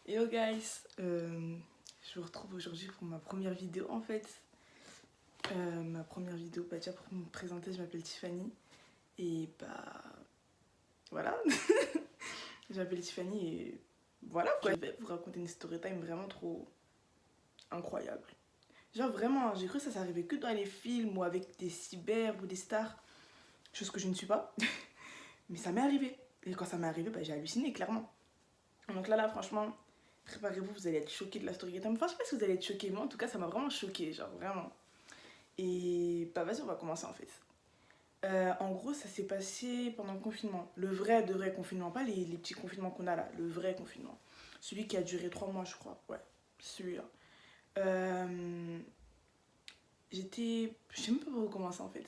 Hello guys, je vous retrouve aujourd'hui pour ma première vidéo en fait. Ma première vidéo, déjà pour me présenter, je m'appelle Tiffany. Et voilà, je m'appelle Tiffany et voilà quoi. Je vais vous raconter une story time vraiment trop incroyable. Genre vraiment, j'ai cru que ça s'arrivait que dans les films ou avec des cyber ou des stars. Chose que je ne suis pas. Mais ça m'est arrivé. Et quand ça m'est arrivé, j'ai halluciné clairement. Donc là franchement, préparez-vous, vous allez être choqués de la story time. Enfin, je sais pas si vous allez être choqués, mais en tout cas, ça m'a vraiment choqué, genre vraiment. Et vas-y, on va commencer en fait. En gros, ça s'est passé pendant le confinement. Le vrai, de vrai confinement, pas les petits confinements qu'on a là, le vrai confinement. Celui qui a duré 3 mois, je crois. Ouais, celui-là. J'étais. Je sais même pas par où commencer en fait.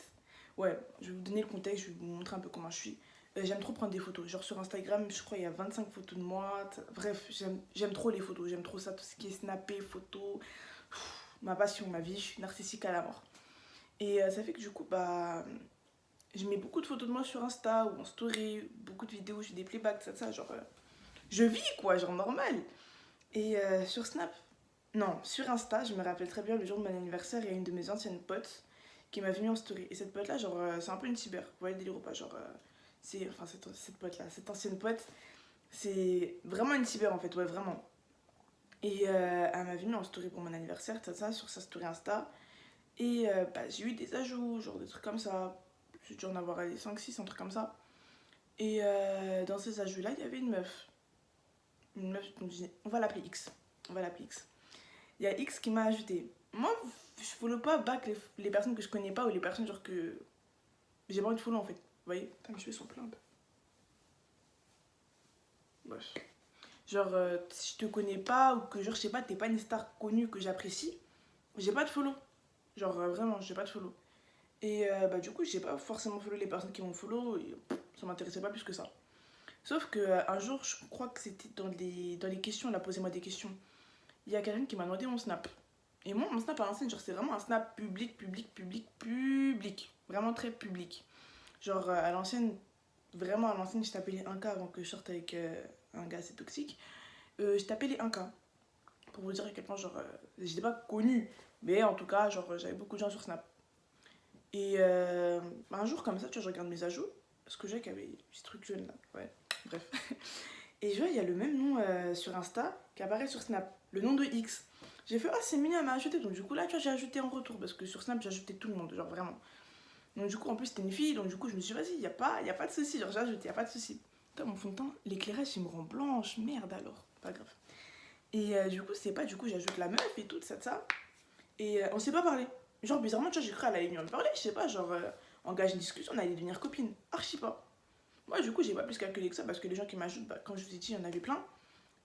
Ouais, je vais vous donner le contexte, je vais vous montrer un peu comment je suis. J'aime trop prendre des photos. Genre sur Instagram, je crois il y a 25 photos de moi. Bref, j'aime trop les photos. J'aime trop ça, tout ce qui est snappé, photo. Ma passion, ma vie. Je suis narcissique à la mort. Et ça fait que du coup, je mets beaucoup de photos de moi sur Insta ou en story. Beaucoup de vidéos, je fais des playbacks, ça. Genre, je vis quoi, genre normal. Et sur Snap, non, sur Insta, je me rappelle très bien le jour de mon anniversaire, il y a une de mes anciennes potes qui m'a venue en story. Et cette pote-là, genre, c'est un peu une cyber. Vous voyez le délire ou pas? Genre, enfin, cette pote-là, cette ancienne pote, c'est vraiment une cyber en fait, ouais, vraiment. Et elle m'a venue en story pour mon anniversaire, ça, sur sa story Insta. Et j'ai eu des ajouts, genre des trucs comme ça. J'ai dû en avoir 5-6, un truc comme ça. Et dans ces ajouts-là, il y avait une meuf. Une meuf, donc on va l'appeler X. On va l'appeler X. Il y a X qui m'a ajouté. Moi, je follow pas back les personnes que je connais pas ou les personnes genre que j'ai pas envie de follow en fait. Vous voyez? Putain, mes cheveux sont pleins. Bref. Genre, si je te connais pas ou que genre, je sais pas, t'es pas une star connue que j'apprécie, j'ai pas de follow. Genre, vraiment, j'ai pas de follow. Et du coup, j'ai pas forcément follow les personnes qui m'ont follow et ça m'intéressait pas plus que ça. Sauf que un jour, je crois que c'était dans les questions, là, posez-moi des questions. Il y a quelqu'un qui m'a demandé mon snap. Et moi, mon snap à l'ancienne, genre, c'est vraiment un snap public. Vraiment très public. Genre, à l'ancienne, vraiment à l'ancienne, je tapais les 1K avant que je sorte avec un gars assez toxique. Je tapais les 1K pour vous dire à quel point, genre, j'étais pas connue. Mais en tout cas, genre, j'avais beaucoup de gens sur Snap. Et un jour, comme ça, tu vois, je regarde mes ajouts. Parce que j'ai qu'il y avait ce truc jeune là. Ouais, bref. Et je vois, il y a le même nom sur Insta qui apparaît sur Snap. Le nom de X. J'ai fait, oh, c'est mignon, elle m'a ajouté. Donc, du coup, là, tu vois, j'ai ajouté en retour. Parce que sur Snap, j'ai ajouté tout le monde, genre vraiment. Donc, du coup, en plus, c'était une fille. Donc, du coup, je me suis dit, vas-y, y a pas de souci. Genre, j'ai ajouté, y a pas de souci. Putain, mon fond de teint, l'éclairage, il me rend blanche. Merde alors. Pas grave. Et du coup, c'est pas, du coup, j'ajoute la meuf et tout, ça. Et on s'est pas parlé. Genre, bizarrement, tu vois, j'ai cru qu'elle allait venir me parler. Je sais pas, genre, engage une discussion, on allait devenir copine. Archi pas. Moi, du coup, j'ai pas plus calculé que ça parce que les gens qui m'ajoutent, comme je vous ai dit, il y en avait plein.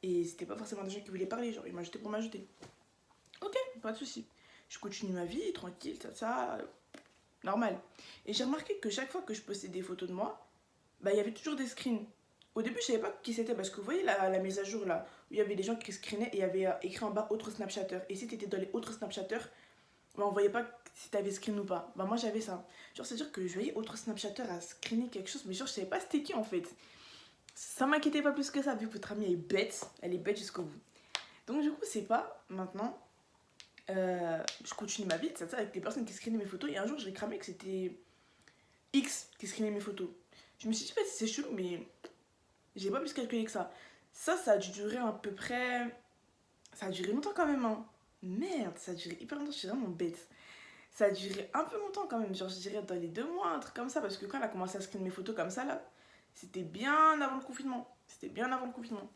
Et c'était pas forcément des gens qui voulaient parler, genre ils m'ajoutaient pour m'ajouter. Ok, pas de souci. Je continue ma vie, tranquille, ça, normal. Et j'ai remarqué que chaque fois que je postais des photos de moi, il y avait toujours des screens. Au début, je savais pas qui c'était parce que vous voyez la mise à jour là, où il y avait des gens qui screenaient et il y avait écrit en bas autres Snapchatters. Et si t'étais dans les autres Snapchatters, on voyait pas si t'avais screen ou pas. Moi j'avais ça. Genre, c'est-à-dire que je voyais autres Snapchatters à screener quelque chose, mais genre, je savais pas c'était qui en fait. Ça m'inquiétait pas plus que ça, vu que votre amie elle est bête jusqu'au bout. Donc, du coup, c'est pas maintenant. Je continue ma vie, ça, avec les personnes qui screenaient mes photos. Et un jour, j'ai cramé que c'était X qui screenait mes photos. Je me suis dit, c'est chelou, mais j'ai pas plus calculé que ça. Ça a dû durer à peu près. Ça a duré longtemps quand même, hein. Merde, ça a duré hyper longtemps, je suis vraiment bête. Ça a duré un peu longtemps quand même, genre je dirais dans les 2 mois, un truc comme ça, parce que quand elle a commencé à screener mes photos comme ça, là, c'était bien avant le confinement. C'était bien avant le confinement.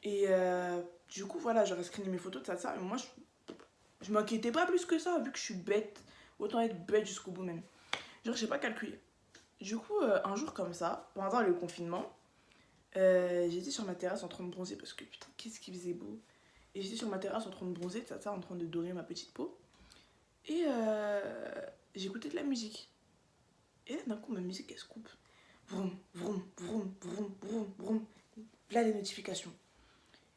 Et du coup, voilà, j'aurais screené mes photos, ça. Et moi, je m'inquiétais pas plus que ça, vu que je suis bête. Autant être bête jusqu'au bout même. Genre, j'ai pas calculé. Du coup, un jour comme ça, pendant le confinement, j'étais sur ma terrasse en train de bronzer parce que putain, qu'est-ce qu'il faisait beau. Et j'étais sur ma terrasse en train de bronzer, ça, en train de dorer ma petite peau. Et j'écoutais de la musique. Et là, d'un coup, ma musique, elle se coupe. Vroom, vroom, vroom, vroom, vroom, vroom. Là, les notifications.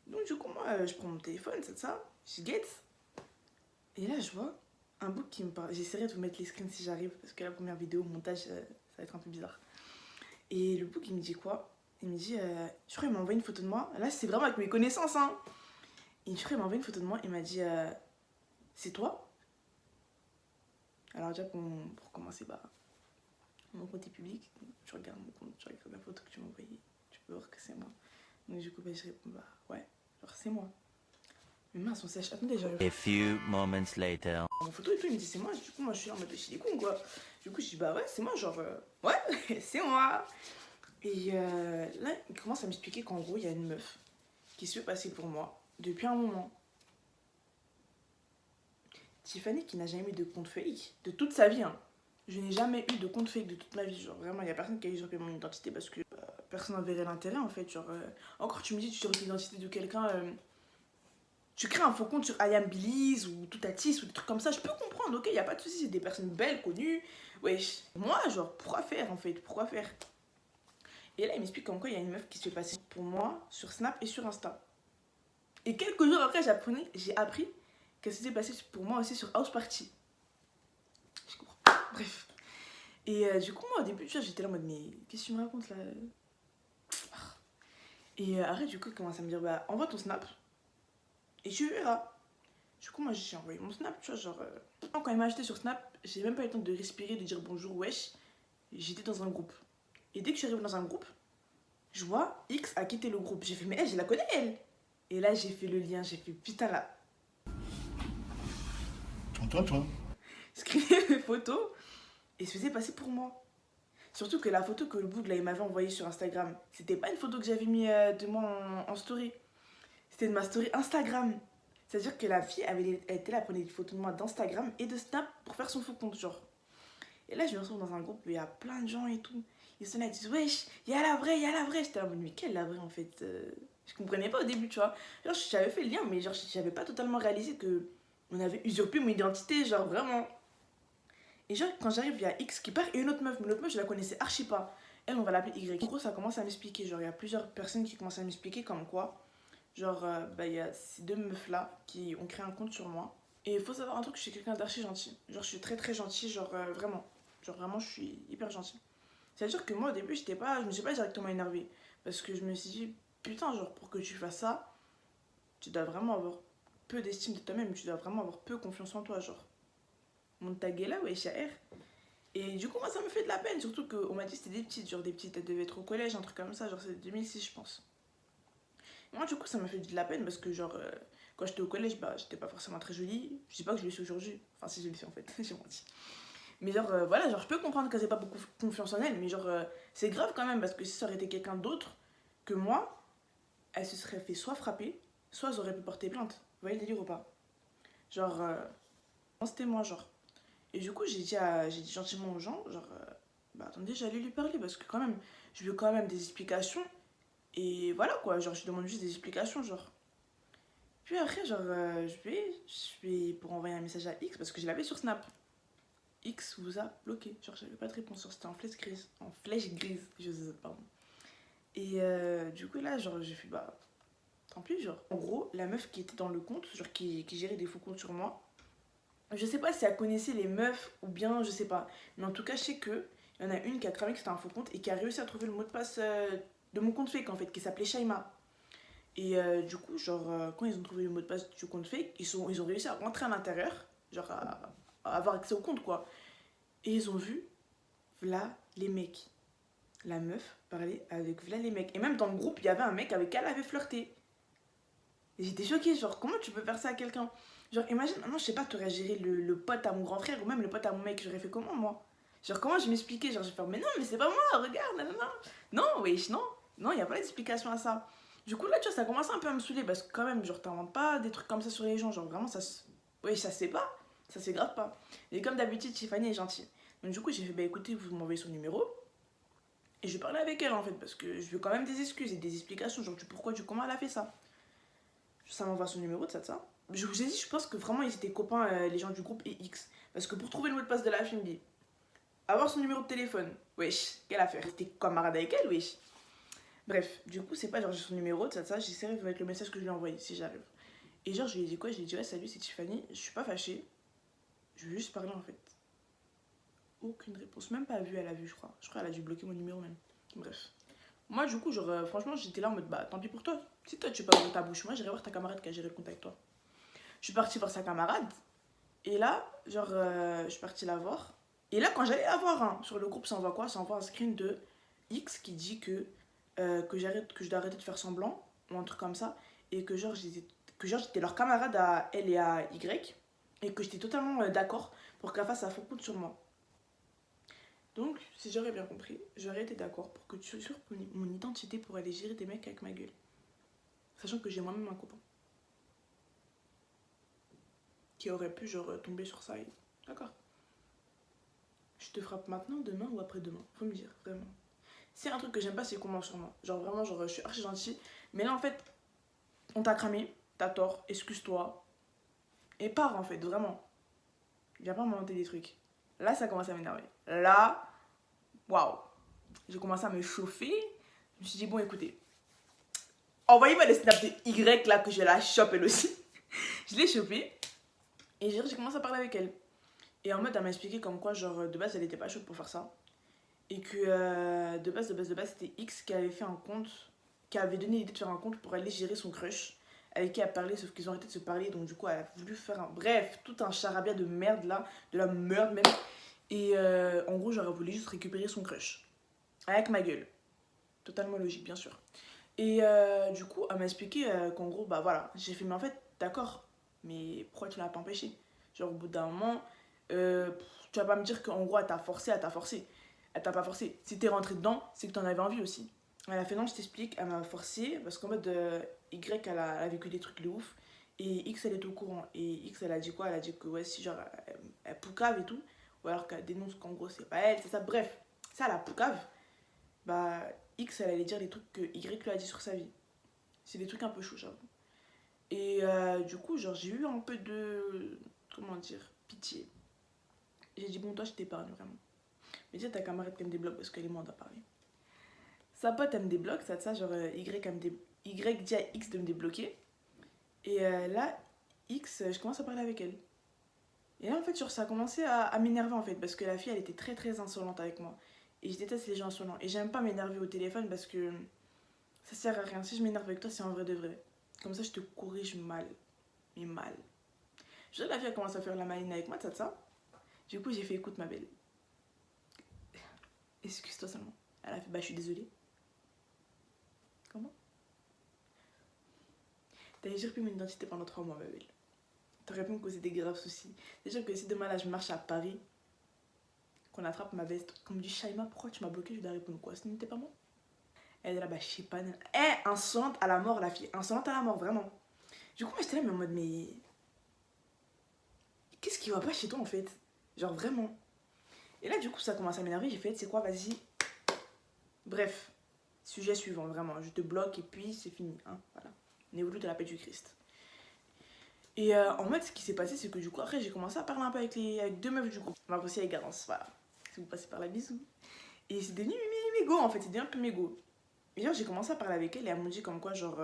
Donc, du coup, moi, je prends mon téléphone, ça, je guette. Et là, je vois un book qui me parle. J'essaierai de vous mettre les screens si j'arrive, parce que la première vidéo, montage, ça va être un peu bizarre. Et le book, il me dit quoi? Il me dit, je crois qu'il m'a envoyé une photo de moi. Là, c'est vraiment avec mes connaissances, hein. Et je crois qu'il m'a envoyé une photo de moi. Il m'a dit, c'est toi? Alors déjà, pour commencer, bah, mon compte est public. Tu regardes mon compte, tu regardes la photo que tu m'as envoyée. Tu peux voir que c'est moi. Donc du coup, bah, je réponds, bah ouais, genre c'est moi. Mais mince, on sèche. Attendez, j'arrive. A few moments later. Mon photo et tout, il me dit c'est moi. Du coup, moi, je suis là en mode chez les cons, quoi. Du coup, je dis bah ouais, c'est moi, genre, ouais, c'est moi. Et là, il commence à m'expliquer qu'en gros, il y a une meuf qui se fait passer pour moi depuis un moment. Tiffany qui n'a jamais eu de compte fake de toute sa vie, hein. Je n'ai jamais eu de compte fake de toute ma vie. Genre, vraiment, il n'y a personne qui a usurpé mon identité parce que personne n'en verrait l'intérêt, en fait. Genre, encore, tu me dis, tu usurpes l'identité de quelqu'un. Tu crées un faux compte sur I Am Belize ou Toutatis ou des trucs comme ça. Je peux comprendre, ok, il n'y a pas de souci, c'est des personnes belles, connues. Wesh, moi, genre, pourquoi faire, en fait? Pourquoi faire? Et là, il m'explique comme quoi il y a une meuf qui se fait passer pour moi sur Snap et sur Insta. Et quelques jours après, j'ai appris qu'elle s'était passée pour moi aussi sur House Party. Je comprends. Bref. Et du coup, moi, au début, tu vois, j'étais là en mode, mais qu'est-ce que tu me racontes là? Et après, du coup, il commence à me dire, bah, envoie ton Snap et tu verras. Du coup, moi, j'ai envoyé mon Snap, tu vois, genre... Quand il m'a acheté sur Snap, j'ai même pas eu le temps de respirer, de dire bonjour, wesh. J'étais dans un groupe. Et dès que je suis arrivée dans un groupe, je vois X a quitté le groupe. J'ai fait, mais elle, je la connais, elle. Et là, j'ai fait le lien, j'ai fait, putain, là. Toi. Screener mes photos et se faisait passer pour moi. Surtout que la photo que le bouc, là, il m'avait envoyée sur Instagram, c'était pas une photo que j'avais mis de moi en story. C'était de ma story Instagram. C'est-à-dire que la fille, elle était là, elle prenait des photos de moi d'Instagram et de Snap pour faire son faux compte, genre. Et là, je me retrouve dans un groupe où il y a plein de gens et tout. Ils sont là, ils disent, wesh, il y a la vraie, il y a la vraie. J'étais là, mais quelle la vraie en fait? Je comprenais pas au début, tu vois. Genre, j'avais fait le lien, mais genre, j'avais pas totalement réalisé que on avait usurpé mon identité, genre vraiment. Et genre, quand j'arrive, il y a X qui part et une autre meuf. Mais l'autre meuf, je la connaissais archi pas. Elle, on va l'appeler Y. En gros, ça commence à m'expliquer. Genre, il y a plusieurs personnes qui commencent à m'expliquer comme quoi. Genre, bah, il y a ces deux meufs-là qui ont créé un compte sur moi. Et il faut savoir un truc, je suis quelqu'un d'archi gentil. Genre, je suis très très gentil, genre vraiment. Genre, vraiment, je suis hyper gentil. C'est-à-dire que moi, au début, je me suis pas directement énervée. Parce que je me suis dit, putain, genre, pour que tu fasses ça, tu dois vraiment avoir peu d'estime de toi-même. Tu dois vraiment avoir peu confiance en toi, genre. Mon tag est là, ouais, R. Et du coup, moi, ça me fait de la peine. Surtout qu'on m'a dit que c'était des petites, genre des petites, elles devaient être au collège, un truc comme ça. Genre, c'est 2006, je pense. Moi, du coup, ça m'a fait de la peine parce que, genre, quand j'étais au collège, bah, j'étais pas forcément très jolie. Je dis pas que je le suis aujourd'hui. Enfin, si je le suis en fait, j'ai menti. Mais genre, voilà, genre, je peux comprendre qu'elle ait pas beaucoup confiance en elle, mais genre, c'est grave quand même parce que si ça aurait été quelqu'un d'autre que moi, elle se serait fait soit frapper, soit elle aurait pu porter plainte. Vous voyez le délire ou pas? Genre, c'était moi, genre. Et du coup, j'ai dit gentiment aux gens, genre, bah attendez, j'allais lui parler parce que quand même, je veux quand même des explications. Et voilà quoi, genre, je demande juste des explications, genre. Puis après, genre, je vais pour envoyer un message à X parce que je l'avais sur Snap. X vous a bloqué. Genre, j'avais pas de réponse. C'était en flèche grise. En flèche grise. Pardon. Et du coup, là, genre, j'ai fait, bah, tant pis, genre. En gros, la meuf qui était dans le compte, genre, qui gérait des faux comptes sur moi, je sais pas si elle connaissait les meufs ou bien, je sais pas. Mais en tout cas, je sais que il y en a une qui a cramé que c'était un faux compte et qui a réussi à trouver le mot de passe de mon compte fake, en fait, qui s'appelait Shaima. Et du coup, genre, quand ils ont trouvé le mot de passe du compte fake, ils ont réussi à rentrer à l'intérieur, genre, à avoir accès au compte, quoi. Et ils ont vu, voilà, les mecs. La meuf parlait avec voilà les mecs. Et même dans le groupe, il y avait un mec avec qui elle avait flirté. Et j'étais choquée, genre, comment tu peux faire ça à quelqu'un? Genre, imagine, maintenant, je sais pas, t'aurais géré le pote à mon grand frère ou même le pote à mon mec, j'aurais fait comment, moi? Genre, comment je m'expliquais? Genre, j'ai fait, mais non, mais c'est pas moi, regarde, non, non, non. Non, wesh, non. Non, il y a pas d'explication à ça. Du coup, là, tu vois, ça commence un peu à me saouler parce que quand même, genre, t'inventes pas des trucs comme ça sur les gens. Genre, vraiment, ouais, ça se fait pas. Ça se fait grave pas. Et comme d'habitude, Tiffany est gentille. Donc, du coup, j'ai fait, bah écoutez, vous m'envoyez son numéro. Et je vais parler avec elle, en fait, parce que je veux quand même des excuses et des explications. Genre, du pourquoi, du comment elle a fait ça. Ça m'envoie son numéro, de ça. Je vous ai dit, je pense que vraiment, ils étaient copains, les gens du groupe et X. Parce que pour trouver le mot de passe de la Fimbi, avoir son numéro de téléphone, wesh, quelle affaire. T'es camarade avec elle, wesh. Bref, du coup, c'est pas genre j'ai son numéro, de ça, j'essaierai avec le message que je lui ai envoyé, si j'arrive. Et genre, je lui ai dit quoi? Je lui ai dit, ouais, salut, c'est Tiffany, je suis pas fâchée, je veux juste parler en fait. Aucune réponse, même pas vue, elle a vu, je crois. Je crois qu'elle a dû bloquer mon numéro même. Bref. Moi, du coup, genre, franchement, j'étais là en mode, bah, tant pis pour toi. Si toi, tu peux pas ouvrir ta bouche, moi, j'irai voir ta camarade qui a géré le compte avec toi. Je suis partie voir sa camarade. Et là, genre, je suis partie la voir. Et là, quand j'allais la voir, hein, sur le groupe, ça envoie quoi? Ça envoie un screen de X qui dit que j'arrête, que je dois arrêter de faire semblant, ou un truc comme ça. Et que genre, j'étais leur camarade à elle et à Y. Et que j'étais totalement d'accord pour qu'elle fasse sa faux compte sur moi. Donc, si j'aurais bien compris, j'aurais été d'accord pour que tu usurpes mon identité pour aller gérer des mecs avec ma gueule. Sachant que j'ai moi-même un copain qui aurait pu, genre, tomber sur ça. D'accord. Je te frappe maintenant, demain ou après-demain. Faut me dire, vraiment. C'est un truc que j'aime pas, c'est qu'on ment sur moi. Genre, vraiment, genre, je suis archi gentille. Mais là, en fait, on t'a cramé, t'as tort, excuse-toi. Et pars, en fait, vraiment. Viens pas m'inventer des trucs. Là, ça commence à m'énerver. Là, waouh. J'ai commencé à me chauffer. Je me suis dit, bon, écoutez, envoyez-moi les snaps de Y là que je la chope elle aussi. Je l'ai chopée. Et j'ai commencé à parler avec elle. Et en mode, elle m'a expliqué comme quoi, genre, de base, elle était pas chaude pour faire ça. Et que de base, c'était X qui avait fait un compte, qui avait donné l'idée de faire un compte pour aller gérer son crush, avec qui elle parlait, sauf qu'ils ont arrêté de se parler, donc du coup, elle a voulu faire un. Bref, tout un charabia de merde là, de la merde même. Et en gros, j'aurais voulu juste récupérer son crush. Avec ma gueule. Totalement logique, bien sûr. Et du coup, elle m'a expliqué qu'en gros, bah voilà, j'ai fait, mais en fait, d'accord, mais pourquoi tu l'as pas empêché? Genre, au bout d'un moment, tu vas pas me dire qu'en gros, elle t'a forcé, elle t'a forcé. Elle t'a pas forcé. Si t'es rentré dedans, c'est que t'en avais envie aussi. Elle a fait, non, je t'explique, elle m'a forcé, parce qu'en mode, Y, elle a vécu des trucs de ouf, et X, elle est au courant. Et X, elle a dit quoi? Elle a dit que, ouais, si, genre, elle poucave et tout, ou alors qu'elle dénonce qu'en gros, c'est pas elle, c'est ça, bref. Ça, la poucave, bah, X, elle allait dire les trucs que Y lui a dit sur sa vie. C'est des trucs un peu chauds, j'avoue. Et du coup, genre, j'ai eu un peu de. Comment dire? Pitié. J'ai dit, bon, toi, je t'épargne vraiment. Mais dis à ta camarade qu'elle me débloque parce qu'elle est moins d'en parler. Sa pote, elle me débloque, ça, de ça, genre, Y dit à X de me débloquer. Et là, X, je commence à parler avec elle. Et là, en fait, genre, ça a commencé à m'énerver, en fait, parce que la fille, elle était très, très insolente avec moi. Et je déteste les gens insolents. Et j'aime pas m'énerver au téléphone parce que ça sert à rien. Si je m'énerve avec toi, c'est en vrai de vrai. Comme ça, je te corrige mal. Mais mal. Je sais que la fille a commencé à faire la maline avec moi, ça, de ça. Du coup, j'ai fait, écoute, ma belle. Excuse-toi seulement. Elle a fait, bah, je suis désolée. Comment? T'as usurpé mon identité pendant 3 mois, ma belle. T'aurais pu me causer des graves soucis. Déjà que si demain, là, je marche à Paris, qu'on attrape ma veste, qu'on me dit, Shaima, pourquoi tu m'as bloqué? Je dois répondre quoi? Ce n'était pas moi. Elle est là, bah, je sais pas. Insolente à la mort, la fille. Insolente à la mort, vraiment. Du coup, moi, j'étais là, mais en mode, mais. Qu'est-ce qui va pas chez toi, en fait? Genre, vraiment. Et là, du coup, ça commence à m'énerver. J'ai fait, c'est quoi, vas-y. Bref, sujet suivant, vraiment. Je te bloque et puis c'est fini. Hein, voilà. N'évolue de la paix du Christ. Et en fait, ce qui s'est passé, c'est que du coup, après, j'ai commencé à parler un peu avec 2 meufs du groupe. On va aussi avec Garance, voilà. Si vous passez par la bisou. Et c'est devenu mégo, en fait. C'est devenu un peu mégo. Et genre, j'ai commencé à parler avec elle et elle m'a dit comme quoi, genre,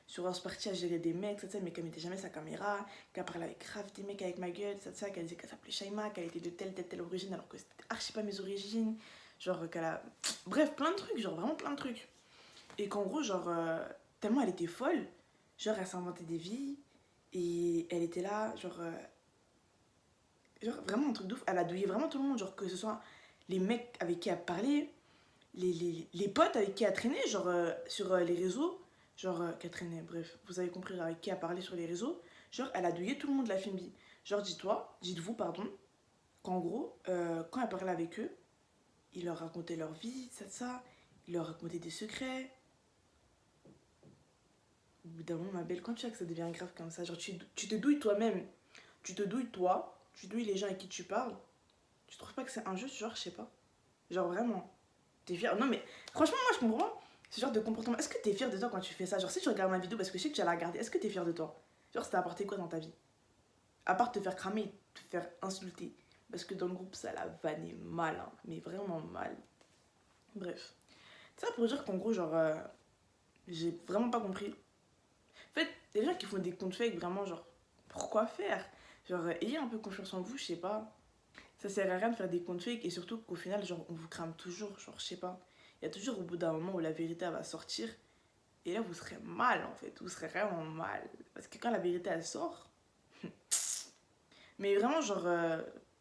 sur House Party, à gérer des mecs, ça, mais qu'elle mettait jamais sa caméra, qu'elle parlait avec grave des mecs avec ma gueule, ça, qu'elle disait qu'elle s'appelait Shaima, qu'elle était de telle origine, alors que c'était archi pas mes origines. Genre, qu'elle a. Bref, plein de trucs, genre, vraiment plein de trucs. Et qu'en gros, genre, tellement elle était folle, genre, elle s'inventait des vies, et elle était là, genre, vraiment un truc de ouf. Elle a douillé vraiment tout le monde, genre, que ce soit les mecs avec qui elle parlait, les potes avec qui elle traînait, genre, sur les réseaux, genre, qu'elle traînait, bref, vous avez compris, avec qui elle parlait sur les réseaux, genre, elle a douillé tout le monde de la Fimbi. Genre, dites-vous, pardon, qu'en gros, quand elle parlait avec eux, ils leur racontaient leur vie, ça, ils leur racontaient des secrets. Au bout d'un moment, ma belle, quand tu vois que ça devient grave comme ça, genre, tu te douilles toi-même, tu te douilles toi, tu douilles les gens avec qui tu parles, tu trouves pas que c'est injuste, genre, je sais pas. Genre, vraiment. T'es fière? Non, mais franchement, moi, je comprends pas ce genre de comportement. Est-ce que t'es fière de toi quand tu fais ça? Genre, si tu regardes ma vidéo, parce que je sais que tu vas la regarder, est-ce que t'es fière de toi? Genre, ça t'a apporté quoi dans ta vie? À part te faire cramer, te faire insulter. Parce que dans le groupe, ça l'a vanné mal, hein, mais vraiment mal. Bref. Ça pour dire qu'en gros, genre, j'ai vraiment pas compris. En fait, les gens qui font des comptes fake, vraiment, genre, pourquoi faire? Genre, ayez un peu confiance en vous, je sais pas. Ça sert à rien de faire des comptes fake et surtout qu'au final, genre, on vous crame toujours, genre, je sais pas. il y a toujours au bout d'un moment où la vérité elle va sortir. Et là, vous serez mal en fait. Vous serez vraiment mal. Parce que quand la vérité elle sort. Mais vraiment, genre,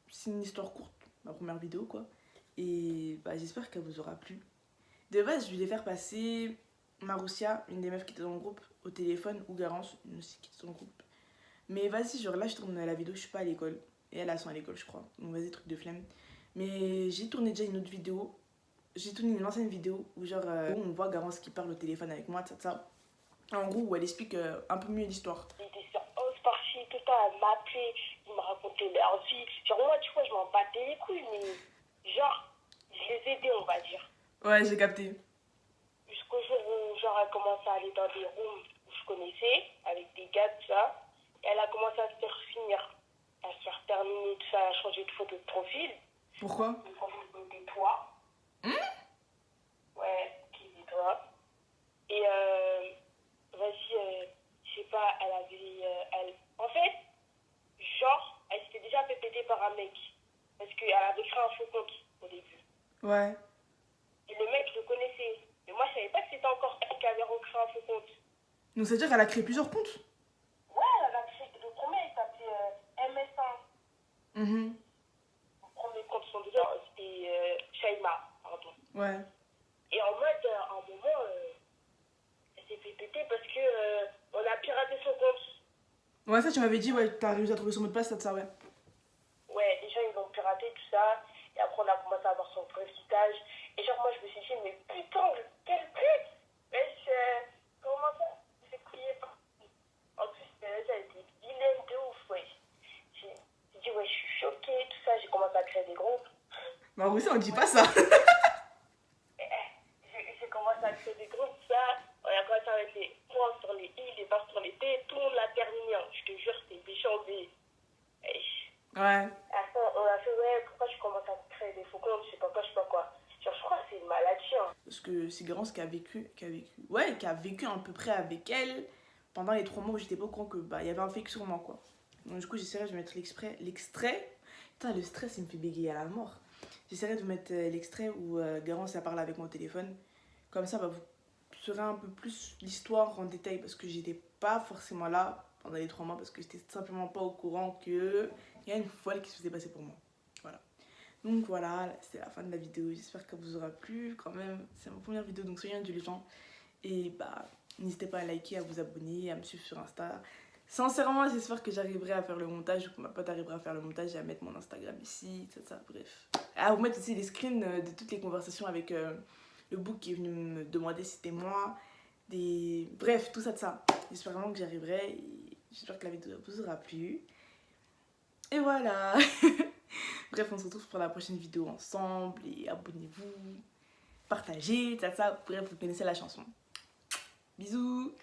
c'est une histoire courte, ma première vidéo quoi. Et bah, j'espère qu'elle vous aura plu. De base, je voulais faire passer Marussia, une des meufs qui était dans le groupe, au téléphone, ou Garance, une aussi qui était dans le groupe. Mais vas-y, genre là, je tourne la vidéo, je suis pas à l'école. Et elles sont à l'école, je crois. Donc vas-y, truc de flemme. Mais j'ai tourné déjà une autre vidéo. J'ai tourné une ancienne vidéo où, genre, où on voit Garance qui parle au téléphone avec moi, ça. En gros, où elle explique un peu mieux l'histoire. Ils étaient sur 11 par-ci, tout le temps, elle m'appelait, ils me racontaient leur vie. Genre, moi, tu vois, je m'en battais les couilles, mais genre, je les aidais, on va dire. Ouais, j'ai capté. Jusqu'au jour où, genre, elle commençait à aller dans des rooms où je connaissais, avec des gars, tout ça. Et elle a commencé à se faire finir, à se faire terminer, tout ça, à changer de photo de profil. Pourquoi? Le profil de toi. Ouais, qui dit toi. Et vas-y, je sais pas, elle avait. En fait, genre, elle s'était déjà fait péter par un mec. Parce qu'elle avait créé un faux compte au début. Ouais. Et le mec le connaissait. Mais moi, je savais pas que c'était encore elle qui avait recréé un faux compte. Donc ça veut dire qu'elle a créé plusieurs comptes? Ouais, elle a créé. Le premier, il s'appelait MS1. Mhm. Le premier compte, son deuxième, c'était Shaima, pardon. Ouais. Et en mode, à un moment, elle s'est fait péter parce que on a piraté son compte. Ouais, ça tu m'avais dit, ouais, t'as réussi à trouver son mot de passe, ça, ouais. Ouais, les gens ils l'ont piraté, tout ça. Et après, on a commencé à avoir son vrai visage. Et genre, moi, je me suis dit, mais putain, quelle pute! Wesh, comment ça? J'ai crié partout. En plus, ça a été vilaine de ouf, wesh. J'ai dit, ouais, je suis choquée, tout ça. J'ai commencé à créer des groupes. Bah oui, ça, on dit pas ça. J'ai commencé à créer des groupes, tout ça. On a commencé à mettre les points sur les i, les barres sur les t. Tout le monde l'a terminé, hein. Je te jure, c'était méchant, mais. Ouais. Après, on a fait, ouais, pourquoi tu commences à créer des faux comptes, je sais pas quoi, je sais pas quoi. Genre, je crois que c'est une maladie, hein. Parce que c'est Garance qui a vécu. Ouais, qui a vécu à peu près avec elle pendant les 3 mois où j'étais pas au courant que bah, y avait un fake sur moi, quoi. Donc du coup, j'essaierai de mettre l'extrait. Putain, le stress, il me fait bégayer à la mort. J'essaierai de mettre l'extrait où Garance a parlé avec moi au téléphone. Comme ça, bah, vous saurez un peu plus l'histoire en détail parce que j'étais pas forcément là pendant les 3 mois parce que j'étais simplement pas au courant que il y a une folle qui se faisait passer pour moi. Voilà. Donc voilà, c'est la fin de la vidéo. J'espère qu'elle vous aura plu quand même. C'est ma première vidéo, donc soyez indulgents. Et bah, n'hésitez pas à liker, à vous abonner, à me suivre sur Insta. Sincèrement, j'espère que j'arriverai à faire le montage, ou que ma pote arrivera à faire le montage et à mettre mon Instagram ici, ça, bref. À vous mettre aussi les screens de toutes les conversations avec le book qui est venu me demander si c'était moi. Bref, tout ça de ça. J'espère vraiment que j'y arriverai. Et j'espère que la vidéo vous aura plu. Et voilà. Bref, on se retrouve pour la prochaine vidéo ensemble. Et abonnez-vous, partagez, ça. Bref, vous connaissez la chanson. Bisous.